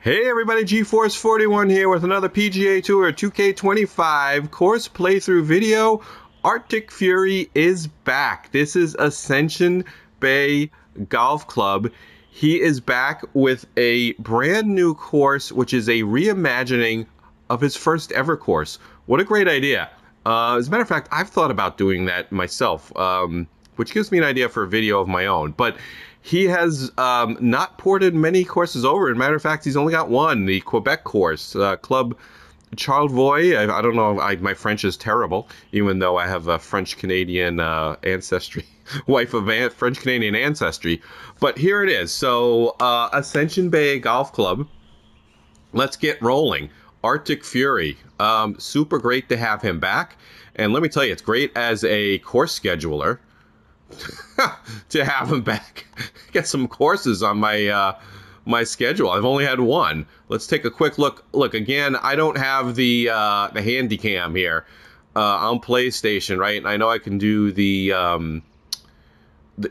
Hey everybody, GeForce 41 here with another PGA Tour 2K25 course playthrough video. Arctic Fury is back. This is Ascension Bay Golf Club. He is back with a brand new course, which is a reimagining of his first ever course. What a great idea. As a matter of fact, I've thought about doing that myself, which gives me an idea for a video of my own. But he has not ported many courses over. As a matter of fact, he's only got one, the Quebec course, Club Charlevoix. I don't know, my French is terrible, even though I have a French-Canadian ancestry, wife of French-Canadian ancestry. But here it is. So, Ascension Bay Golf Club. Let's get rolling. Arctic Fury. Super great to have him back. And let me tell you, it's great as a course scheduler to have him back. Get some courses on my my schedule. I've only had one. Let's take a quick look. Look again. I don't have the handy cam here on PlayStation, right? And I know I can do the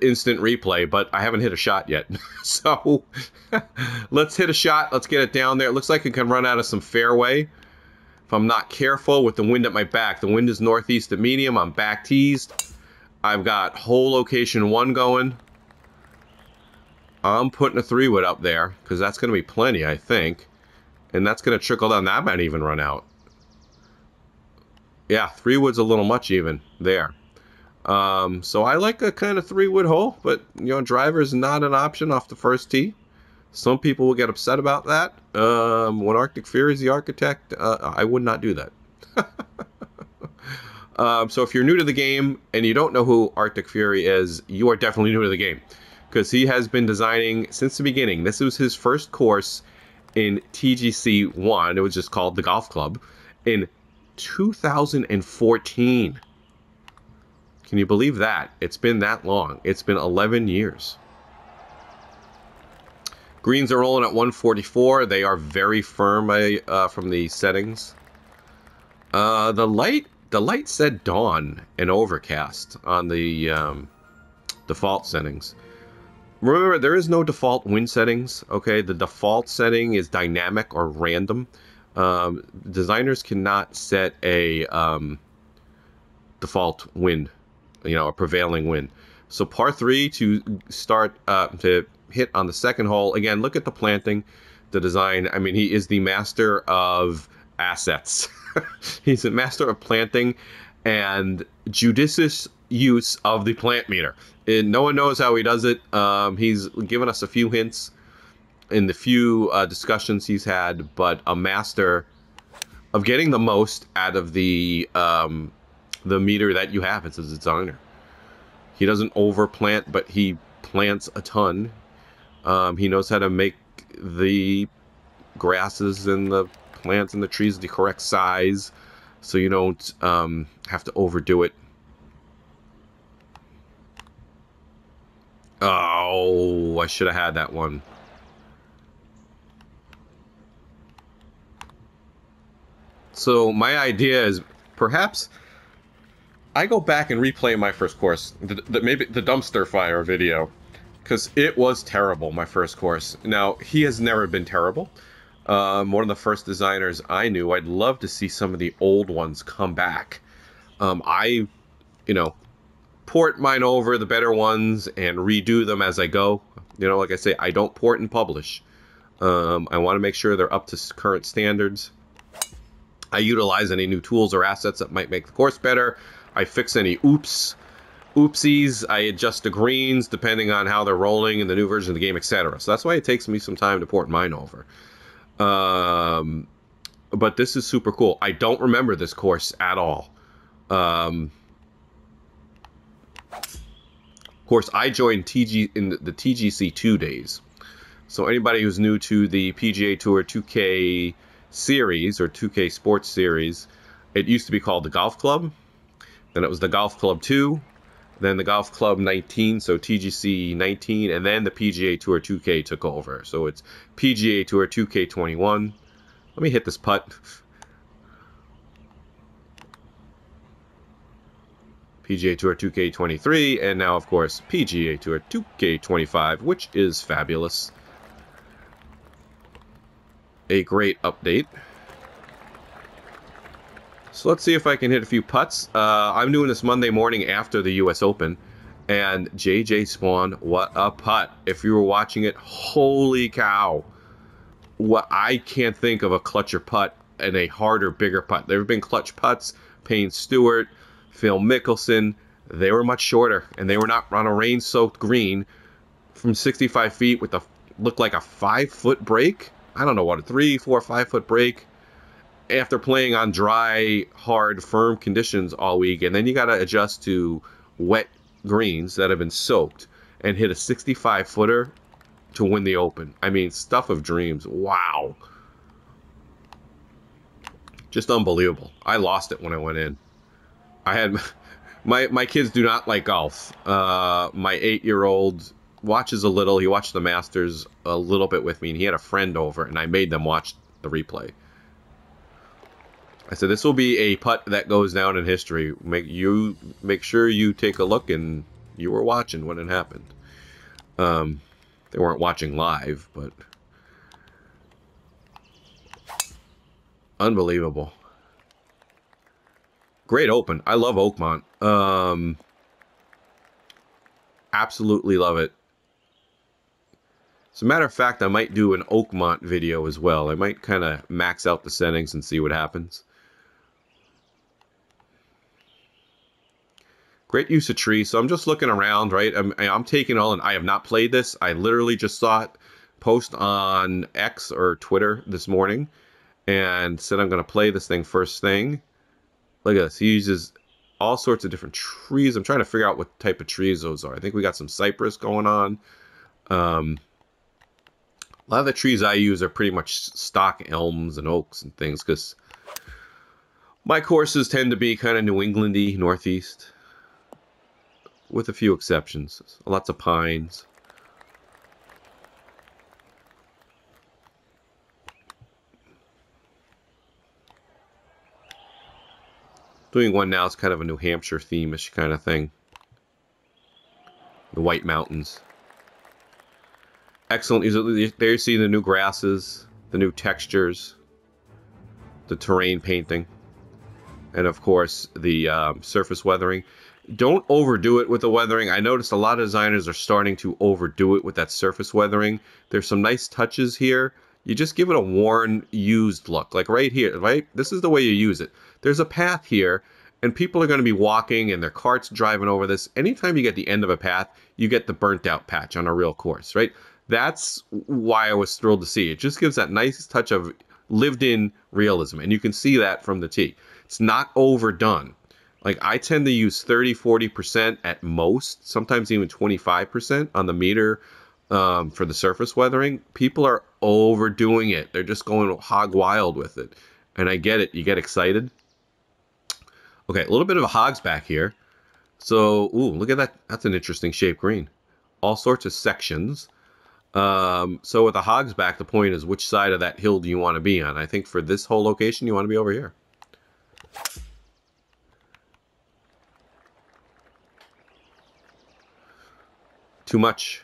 instant replay, but I haven't hit a shot yet. So let's hit a shot. Let's get it down there. It looks like it can run out of some fairway if I'm not careful with the wind at my back. The wind is northeast at medium. I'm back teased. I've got hole location 1 going. I'm putting a 3-wood up there because that's going to be plenty, I think. And that's going to trickle down. That might even run out. Yeah, 3-wood's a little much even there. So I like a kind of 3-wood hole, but, you know, driver's not an option off the first tee. Some people will get upset about that. When Arctic Fury is the architect, I would not do that. So if you're new to the game and you don't know who Arctic Fury is, you are definitely new to the game. Because he has been designing since the beginning. This was his first course in TGC 1. It was just called the Golf Club. In 2014. Can you believe that? It's been that long. It's been 11 years. Greens are rolling at 144. They are very firm from the settings. The light said dawn and overcast on the default settings. Remember, there is no default wind settings, okay? The default setting is dynamic or random. Designers cannot set a default wind, you know, a prevailing wind. So par 3 to start, to hit on the second hole. Again, look at the planting, the design. I mean, he is the master of assets. He's a master of planting and judicious use of the plant meter. And no one knows how he does it. He's given us a few hints in the few discussions he's had, but a master of getting the most out of the meter that you have as a designer. He doesn't overplant, but he plants a ton. He knows how to make the grasses and the plants and the trees the correct size, so you don't have to overdo it. Oh, I should have had that one. So my idea is perhaps I go back and replay my first course, maybe the dumpster fire video, because it was terrible, my first course. Now, he has never been terrible. One of the first designers I knew. I'd love to see some of the old ones come back. I, you know, port mine over, the better ones, and redo them as I go. You know, like I say, I don't port and publish. I want to make sure they're up to current standards. I utilize any new tools or assets that might make the course better. I fix any oopsies. I adjust the greens depending on how they're rolling in the new version of the game, etc. So that's why it takes me some time to port mine over. But this is super cool. I don't remember this course at all. Of course, I joined in the TGC 2 days. So anybody who's new to the PGA Tour 2K series or 2K Sports series, it used to be called the Golf Club. Then it was the Golf Club 2. Then the Golf Club 19, so TGC 19, and then the PGA Tour 2K took over. So it's PGA Tour 2K21. Let me hit this putt. PGA Tour 2K23, and now, of course, PGA Tour 2K25, which is fabulous. A great update. So let's see if I can hit a few putts. I'm doing this Monday morning after the U.S. Open, and JJ Spawn, what a putt. If you were watching it, holy cow. What, I can't think of a clutcher putt and a harder, bigger putt. There have been clutch putts, Payne Stewart, Phil Mickelson. They were much shorter, and they were not on a rain-soaked green from 65 feet with a looked like a 5-foot break. I don't know what, a 3, 4, 5-foot break after playing on dry, hard, firm conditions all week. And then you got to adjust to wet greens that have been soaked and hit a 65-footer to win the Open. I mean, stuff of dreams. Wow. Just unbelievable. I lost it when I went in. I had my kids do not like golf. My 8-year-old watches a little. He watched the Masters a little bit with me, and he had a friend over, and I made them watch the replay. I said, this will be a putt that goes down in history. Make sure you take a look, and you were watching when it happened. They weren't watching live, but unbelievable. Great Open. I love Oakmont. Absolutely love it. As a matter of fact, I might do an Oakmont video as well. I might kind of max out the settings and see what happens. Great use of trees. So I'm just looking around, right? I'm taking all in. I have not played this. I literally just saw it post on X or Twitter this morning and said I'm going to play this thing first thing. Look at this. He uses all sorts of different trees. I'm trying to figure out what type of trees those are. I think we got some cypress going on. A lot of the trees I use are pretty much stock elms and oaks and things because my courses tend to be kind of New Englandy, Northeast, with a few exceptions. Lots of pines. Doing one now is kind of a New Hampshire theme-ish kind of thing. The White Mountains. Excellent. There you see the new grasses, the new textures, the terrain painting, and of course the surface weathering. Don't overdo it with the weathering. I noticed a lot of designers are starting to overdo it with that surface weathering. There's some nice touches here. You just give it a worn, used look. Like right here, right? This is the way you use it. There's a path here, and people are going to be walking, and their carts driving over this. Anytime you get the end of a path, you get the burnt out patch on a real course, right? That's why I was thrilled to see it. It just gives that nice touch of lived-in realism, and you can see that from the tee. It's not overdone. Like, I tend to use 30, 40% at most, sometimes even 25% on the meter for the surface weathering. People are overdoing it. They're just going hog wild with it. And I get it. You get excited. Okay, a little bit of a hog's back here. So, ooh, look at that. That's an interesting shaped green. All sorts of sections. So with the hog's back, the point is which side of that hill do you want to be on? I think for this whole location, you want to be over here. Too much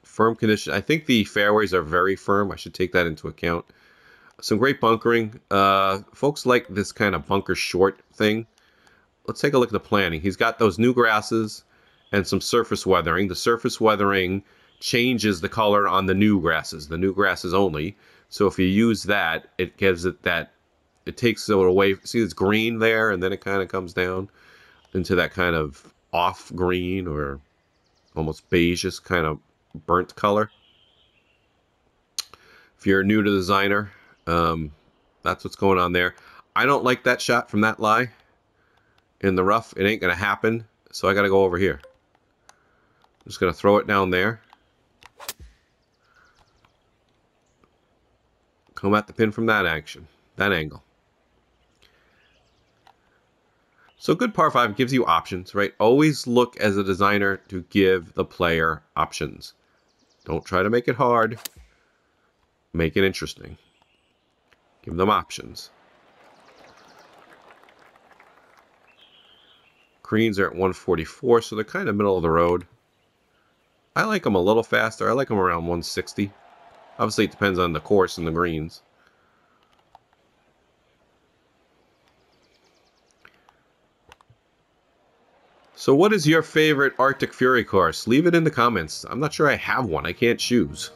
firm condition. I think the fairways are very firm. I should take that into account. Some great bunkering. Folks like this kind of bunker short thing. Let's take a look at the planning. He's got those new grasses and some surface weathering. The surface weathering changes the color on the new grasses only. So if you use that, it gives it that, it takes it away. See, it's green there, and then it kind of comes down into that kind of off green or almost beigeish kind of burnt color. If you're new to the designer, that's what's going on there. I don't like that shot from that lie in the rough. It ain't going to happen, so I got to go over here. I'm just going to throw it down there. Come at the pin from that angle. So good par 5 gives you options, right? Always look as a designer to give the player options. Don't try to make it hard. Make it interesting. Give them options. Greens are at 144, so they're kind of middle of the road. I like them a little faster. I like them around 160. Obviously, it depends on the course and the greens. So what is your favorite Arctic Fury course? Leave it in the comments. I'm not sure I have one. I can't choose.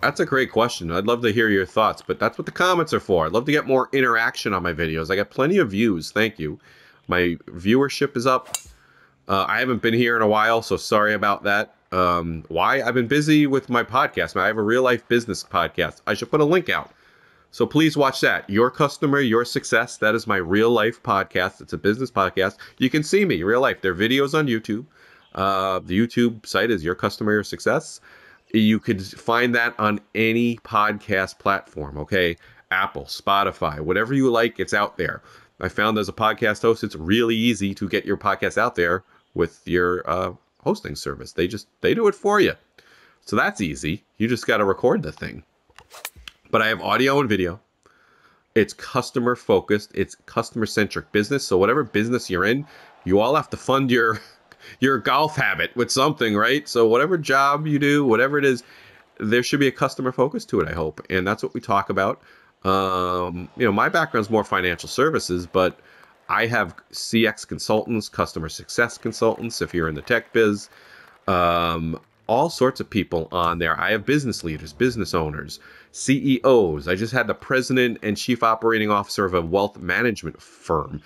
That's a great question. I'd love to hear your thoughts, but that's what the comments are for. I'd love to get more interaction on my videos. I got plenty of views. Thank you. My viewership is up. I haven't been here in a while, so sorry about that. Why? I've been busy with my podcast. I have a real life business podcast. I should put a link out. So please watch that. Your Customer, Your Success. That is my real life podcast. It's a business podcast. You can see me real life. There are videos on YouTube. The YouTube site is Your Customer, Your Success. You could find that on any podcast platform, okay? Apple, Spotify, whatever you like, it's out there. I found as a podcast host, it's really easy to get your podcast out there with your hosting service. They do it for you. So that's easy. You just got to record the thing. But I have audio and video. It's customer focused. It's customer centric business. So whatever business you're in, you all have to fund your golf habit with something, right? So whatever job you do, whatever it is, there should be a customer focus to it, I hope. And that's what we talk about. My background's more financial services, but I have CX consultants, customer success consultants, if you're in the tech biz, all sorts of people on there. I have business leaders, business owners, CEOs. I just had the president and chief operating officer of a wealth management firm.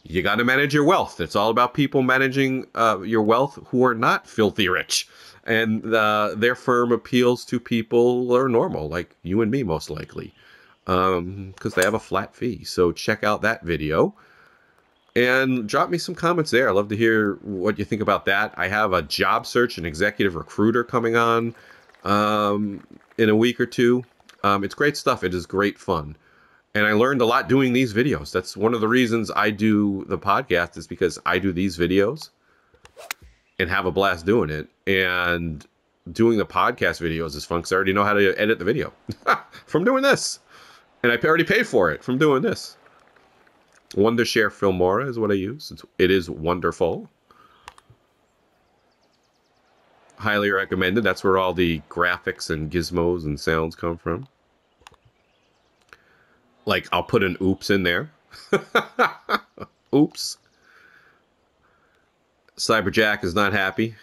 You got to manage your wealth. It's all about people managing your wealth who are not filthy rich. And their firm appeals to people who are normal, like you and me, most likely, because they have a flat fee. So check out that video and drop me some comments there. I'd love to hear what you think about that. I have a job search and executive recruiter coming on in a week or two. It's great stuff. It is great fun. And I learned a lot doing these videos. That's one of the reasons I do the podcast, is because I do these videos and have a blast doing it. And doing the podcast videos is fun because I already know how to edit the video from doing this. And I already paid for it from doing this. Wondershare Filmora is what I use. It is wonderful. Highly recommended. That's where all the graphics and gizmos and sounds come from. Like, I'll put an oops in there. Oops. Cyberjack is not happy.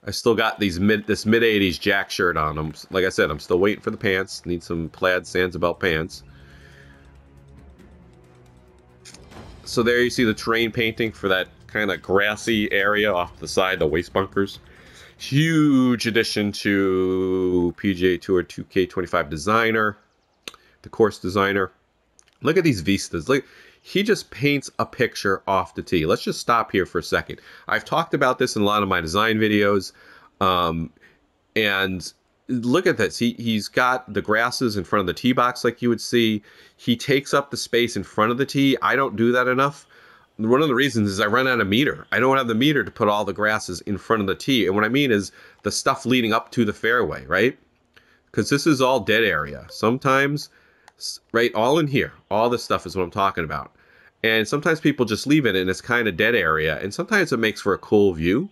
I still got this mid-80s Jack shirt on. Like I said, I'm still waiting for the pants. Need some plaid Sansabelt pants. So there you see the terrain painting for that kind of grassy area off the side, the waste bunkers. Huge addition to PGA Tour 2K25 designer, the course designer. Look at these vistas. Look, he just paints a picture off the tee. Let's just stop here for a second. I've talked about this in a lot of my design videos. And look at this. He's got the grasses in front of the tee box like you would see. He takes up the space in front of the tee. I don't do that enough. One of the reasons is I run out of meter. I don't have the meter to put all the grasses in front of the tee. And what I mean is the stuff leading up to the fairway, right? Because this is all dead area. Sometimes, right, all in here, all this stuff is what I'm talking about. And sometimes people just leave it and it's kind of dead area. And sometimes it makes for a cool view,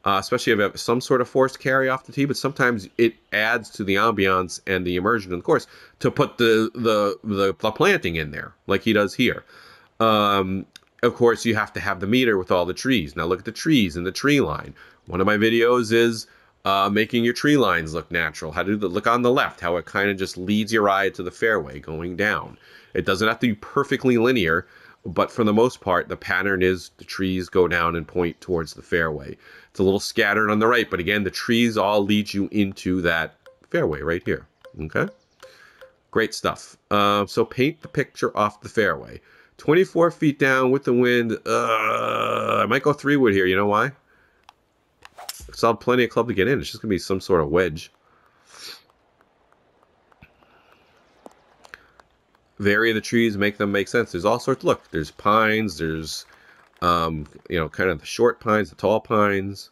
especially if you have some sort of forced carry off the tee. But sometimes it adds to the ambiance and the immersion of the course to put the planting in there, like he does here. Of course, you have to have the meter with all the trees. Now look at the trees and the tree line. One of my videos is making your tree lines look natural. How to look on the left, how it kind of just leads your eye to the fairway going down. It doesn't have to be perfectly linear, but for the most part, the pattern is the trees go down and point towards the fairway. It's a little scattered on the right, but again, the trees all lead you into that fairway right here. Okay? Great stuff. So paint the picture off the fairway. 24 feet down with the wind. I might go 3-wood here. You know why? It's all plenty of club to get in. It's just going to be some sort of wedge. Vary the trees, make them make sense. There's all sorts. Look, there's pines. There's, kind of the short pines, the tall pines.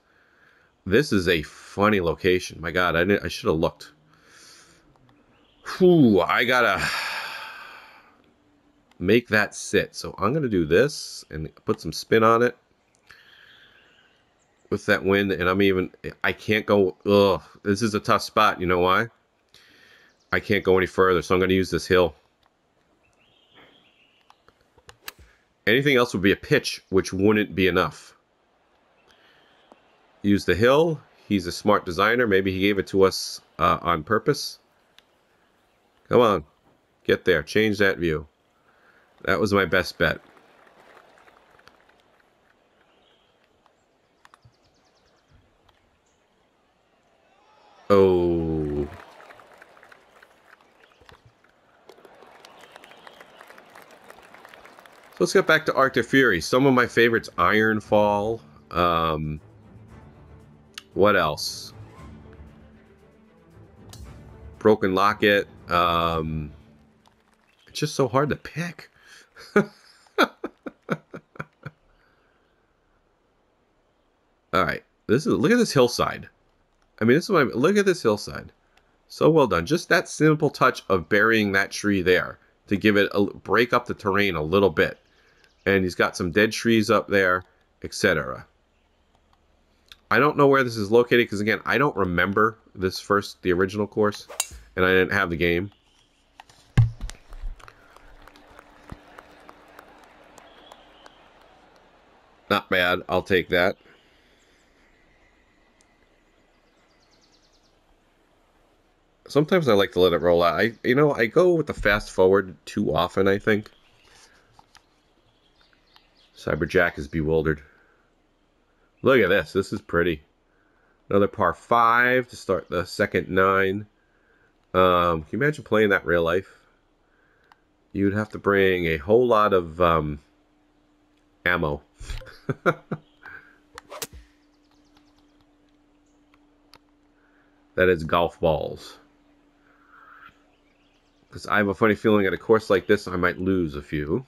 This is a funny location. My God, I should have looked. Whew, I gotta make that sit. So I'm going to do this and put some spin on it with that wind. And I can't go, ugh, this is a tough spot. You know why? I can't go any further, so I'm going to use this hill. Anything else would be a pitch, which wouldn't be enough. Use the hill. He's a smart designer. Maybe he gave it to us on purpose. Come on. Get there. Change that view. That was my best bet. Oh. So let's get back to Arctic Fury. Some of my favorites, Ironfall. What else? Broken Locket. It's just so hard to pick. All right. Look at this hillside. I mean, this is what look at this hillside. So well done. Just that simple touch of burying that tree there to give it break up the terrain a little bit. And he's got some dead trees up there, etc. I don't know where this is located because, again, I don't remember the original course, and I didn't have the game. Not bad. I'll take that. Sometimes I like to let it roll out. I go with the fast forward too often, I think. Cyberjack is bewildered. Look at this. This is pretty. Another par 5 to start the second 9. Can you imagine playing that real life? You'd have to bring a whole lot of ammo. That is golf balls. Because I have a funny feeling at a course like this I might lose a few.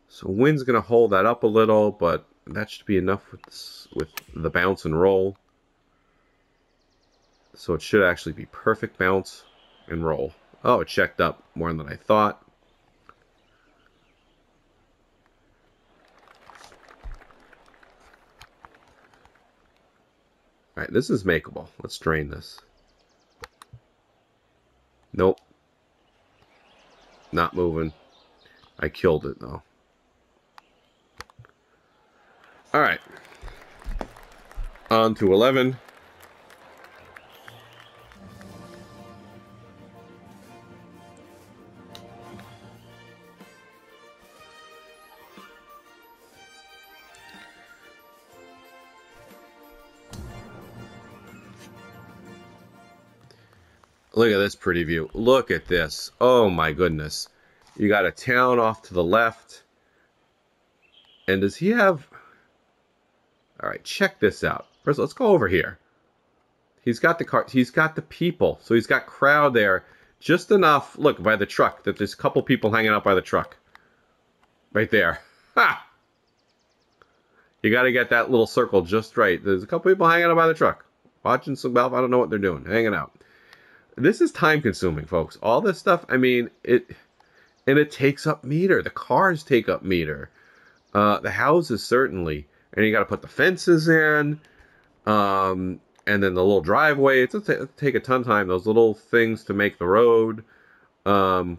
So wind's going to hold that up a little, but that should be enough with the bounce and roll. So it should actually be perfect bounce and roll. Oh, it checked up more than I thought. Alright, this is makeable. Let's drain this. Nope. Not moving. I killed it, though. Alright. On to 11. Look at this pretty view. Look at this. Oh my goodness. You got a town off to the left. And does he have... Alright, check this out. First, let's go over here. He's got the car. He's got the people. So he's got crowd there. Just enough, look, by the truck, that there's a couple people hanging out by the truck. Right there. Ha! You got to get that little circle just right. There's a couple people hanging out by the truck. Watching some golf. I don't know what they're doing. Hanging out. This is time consuming, folks. All this stuff, I mean, it takes up meter. The cars take up meter. The houses certainly. And you got to put the fences in. And then the little driveway. It'll take a ton of time. Those little things to make the road.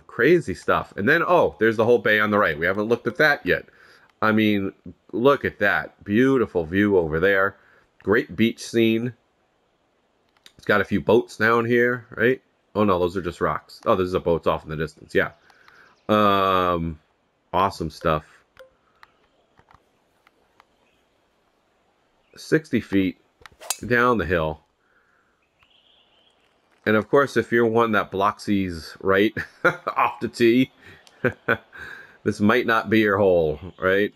Crazy stuff. And then, oh, there's the whole bay on the right. We haven't looked at that yet. I mean, look at that. Beautiful view over there. Great beach scene. It's got a few boats down here, right? Oh, no, those are just rocks. Oh, there's a boats off in the distance. Yeah. Awesome stuff. 60 feet down the hill. And, of course, if you're one that blocks these right off the tee, this might not be your hole, right?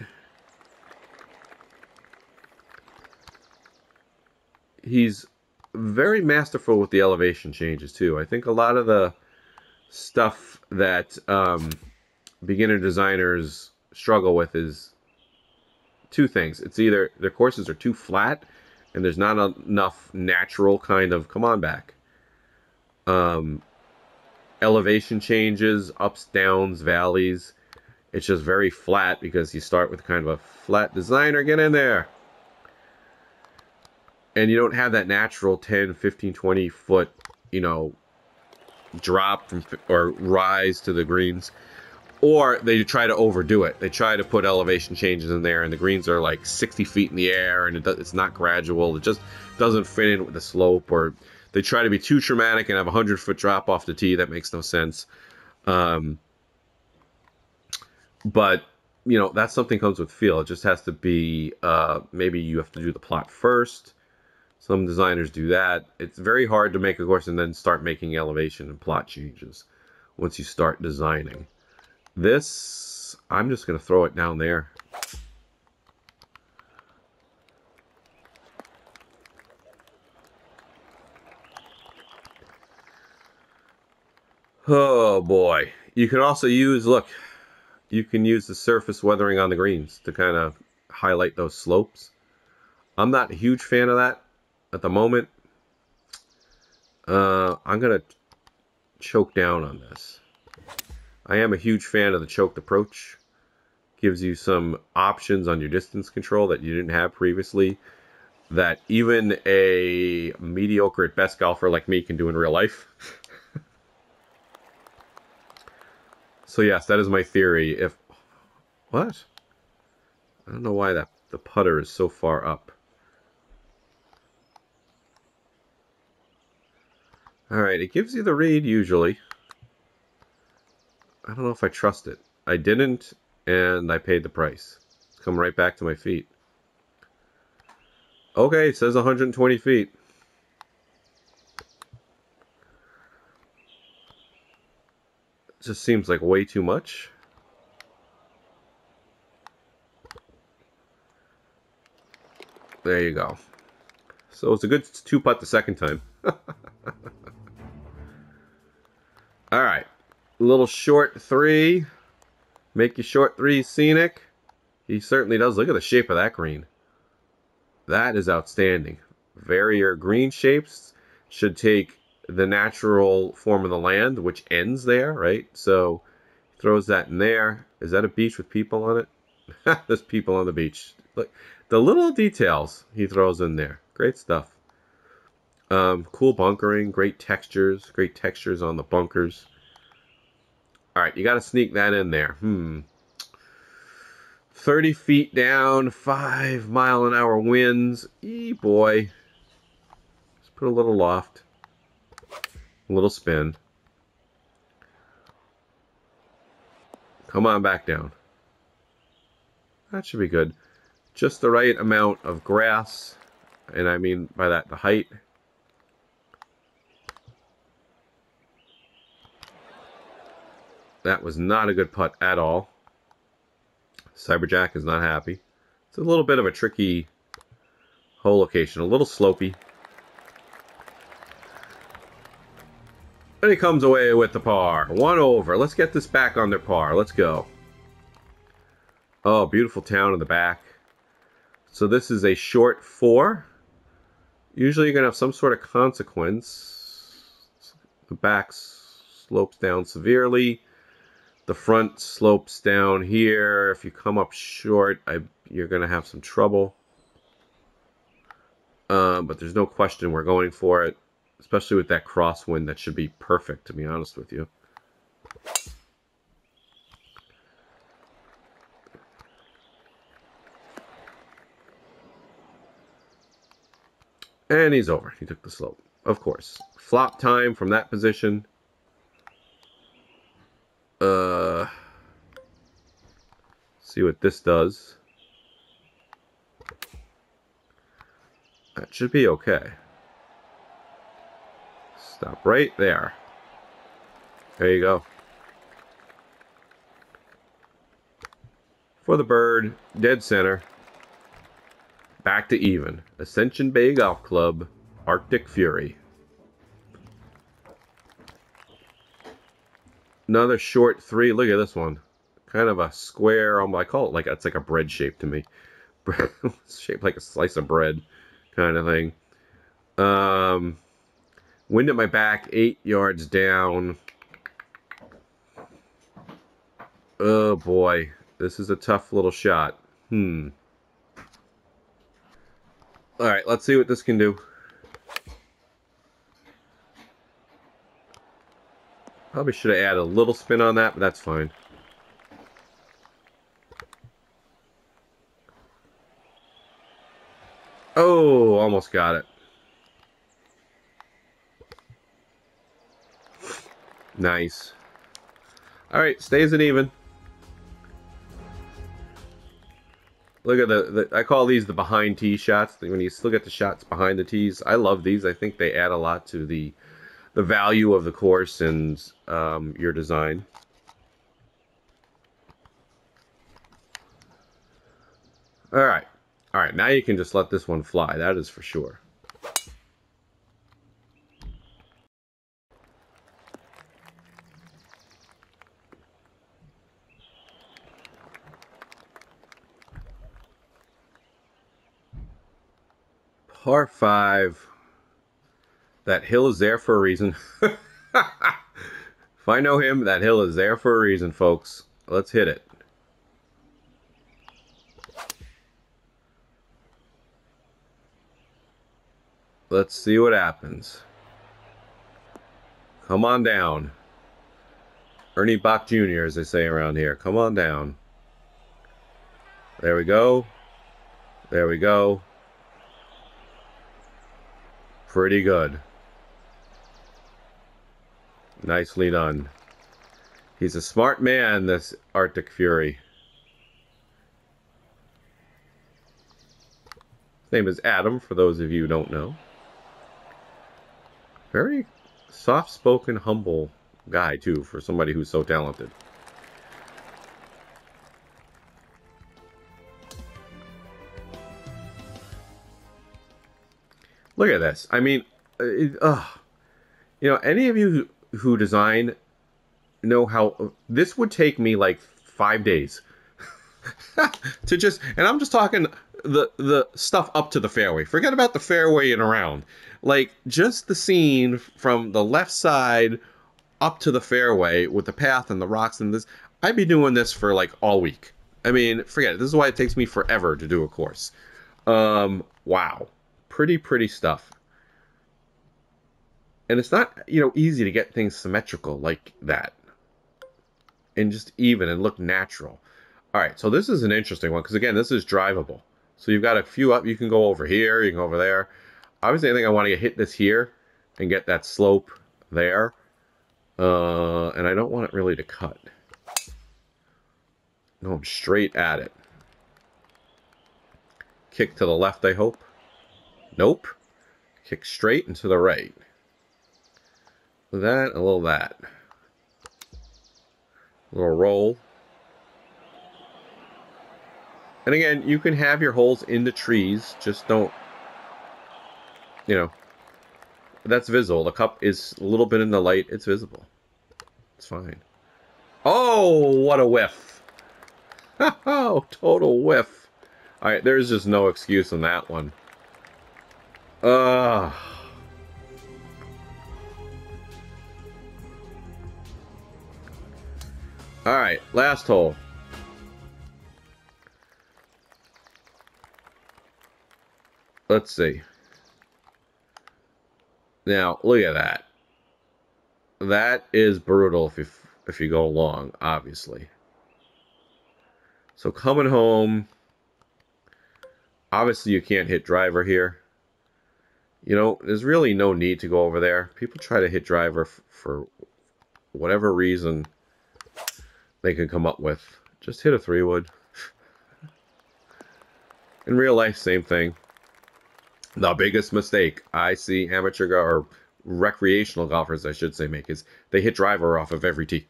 He's very masterful with the elevation changes too. I think a lot of the stuff that beginner designers struggle with is two things. It's either their courses are too flat and there's not enough natural kind of come on back. elevation changes, ups, downs, valleys. It's just very flat because you start with kind of a flat designer. Get in there. And you don't have that natural 10, 15, 20 foot, you know, drop from, or rise to the greens. Or they try to overdo it. They try to put elevation changes in there, and the greens are like 60 feet in the air, and it's not gradual. It just doesn't fit in with the slope. Or they try to be too dramatic and have a 100-foot drop off the tee. That makes no sense. But, you know, that's something comes with feel. It just has to be, maybe you have to do the plot first. Some designers do that. It's very hard to make a course and then start making elevation and plot changes once you start designing. This, I'm just going to throw it down there. Oh boy. You can also use, look, you can use the surface weathering on the greens to kind of highlight those slopes. I'm not a huge fan of that at the moment. I'm going to choke down on this. I am a huge fan of the choked approach. Gives you some options on your distance control that you didn't have previously, that even a mediocre at best golfer like me can do in real life. So yes, that is my theory. If what? I don't know why the putter is so far up. Alright, it gives you the read usually. I don't know if I trust it. I didn't, and I paid the price. It's come right back to my feet. Okay, it says 120 feet. It just seems like way too much. There you go. So it's a good 2-putt the second time. Alright. A little short 3. Make your short 3 scenic. He certainly does. Look at the shape of that green. That is outstanding. Various green shapes should take the natural form of the land, which ends there, right? So he throws that in there. Is that a beach with people on it? There's people on the beach. Look, the little details he throws in there. Great stuff. Cool bunkering, great textures on the bunkers. All right, you got to sneak that in there. 30 feet down, 5-mile-an-hour winds. Boy. Just put a little loft. A little spin. Come on back down. That should be good. Just the right amount of grass. And I mean by that the height. That was not a good putt at all. Cyberjack is not happy. It's a little bit of a tricky hole location. A little slopey. And he comes away with the par. 1 over. Let's get this back on their par. Let's go. Oh, beautiful town in the back. So this is a short 4. Usually you're going to have some sort of consequence. The back slopes down severely. The front slopes down here. If you come up short, you're going to have some trouble. But there's no question we're going for it. Especially with that crosswind, that should be perfect, to be honest with you. And he's over. He took the slope. Of course. Flop time from that position. See what this does. That should be okay. Stop right there. There you go. For the bird, dead center. Back to even. Ascension Bay Golf Club, Arctic Fury. Another short 3. Look at this one. Kind of a square. I call it like, it's like a bread shape to me. Shaped like a slice of bread kind of thing. Wind at my back, 8 yards down. Oh boy, this is a tough little shot. All right, let's see what this can do. Probably should have added a little spin on that, but that's fine. Oh, almost got it. Nice. All right, stays it even. Look at I call these the behind tee shots. When you look at the shots behind the tees, I love these. I think they add a lot to the value of the course and your design. All right. All right, now you can just let this one fly. That is for sure. Par 5. That hill is there for a reason. If I know him, that hill is there for a reason, folks. Let's hit it. Let's see what happens. Come on down. Ernie Bach Jr., as they say around here. Come on down. There we go. There we go. Pretty good. Nicely done. He's a smart man, this Arctic Fury. His name is Adam, for those of you who don't know. Very soft-spoken, humble guy, too, for somebody who's so talented. Look at this. I mean, you know, any of you who design know how this would take me like 5 days to just, and I'm just talking the stuff up to the fairway. Forget about the fairway and around. Like just the scene from the left side up to the fairway with the path and the rocks and this. I'd be doing this for like all week. I mean, forget it. This is why it takes me forever to do a course. Wow. Pretty stuff. And it's not, you know, easy to get things symmetrical like that. And just even and look natural. All right, so this is an interesting one because, again, this is drivable. So you've got a few up. You can go over here. You can go over there. Obviously, I think I want to hit this here and get that slope there. And I don't want it really to cut. No, I'm straight at it. Kick to the left, I hope. Nope. Kick straight and to the right. A little that. A little roll. And again, you can have your holes in the trees. Just don't, you know, that's visible. The cup is a little bit in the light. It's visible. It's fine. Oh, what a whiff. Oh, total whiff. All right, there's just no excuse on that one. All right, last hole. Let's see. Now, look at that. That is brutal if you go long, obviously. So coming home, obviously you can't hit driver here. You know, there's really no need to go over there. People try to hit driver for whatever reason they can come up with. Just hit a 3-wood. In real life, same thing. The biggest mistake I see amateur or recreational golfers, I should say, make is they hit driver off of every tee.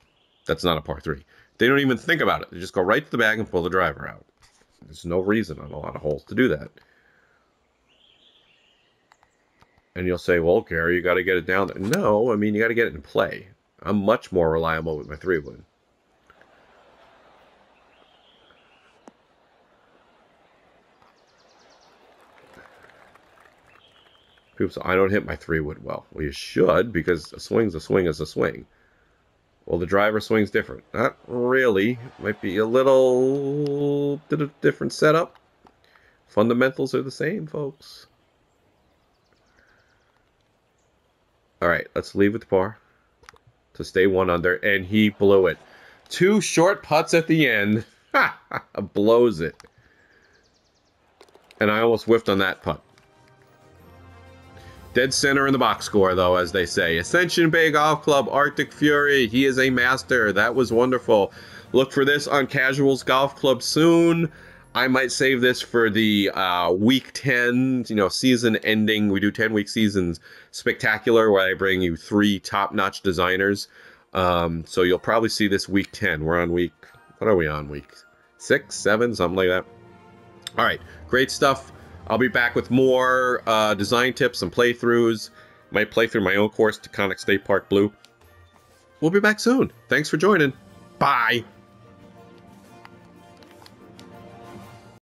That's not a par 3. They don't even think about it. They just go right to the bag and pull the driver out. There's no reason on a lot of holes to do that. And you'll say, well, Gary, you got to get it down there. No, I mean, you got to get it in play. I'm much more reliable with my 3-wood. People say, I don't hit my 3-wood well. Well, you should, because a swing's a swing is a swing. Well, the driver swing's different. Not really. Might be a little bit of different setup. Fundamentals are the same, folks. All right, let's leave with par to stay 1 under, and he blew it. 2 short putts at the end. Blows it. And I almost whiffed on that putt. Dead center in the box score, though, as they say. Ascension Bay Golf Club, Arctic Fury. He is a master. That was wonderful. Look for this on Casuals Golf Club soon. I might save this for the week 10, season ending. We do 10-week seasons spectacular where I bring you 3 top-notch designers. So you'll probably see this week 10. We're on week, what are we on? Week 6, 7, something like that. All right, great stuff. I'll be back with more design tips and playthroughs. Might play through my own course, Taconic State Park Blue. We'll be back soon. Thanks for joining. Bye.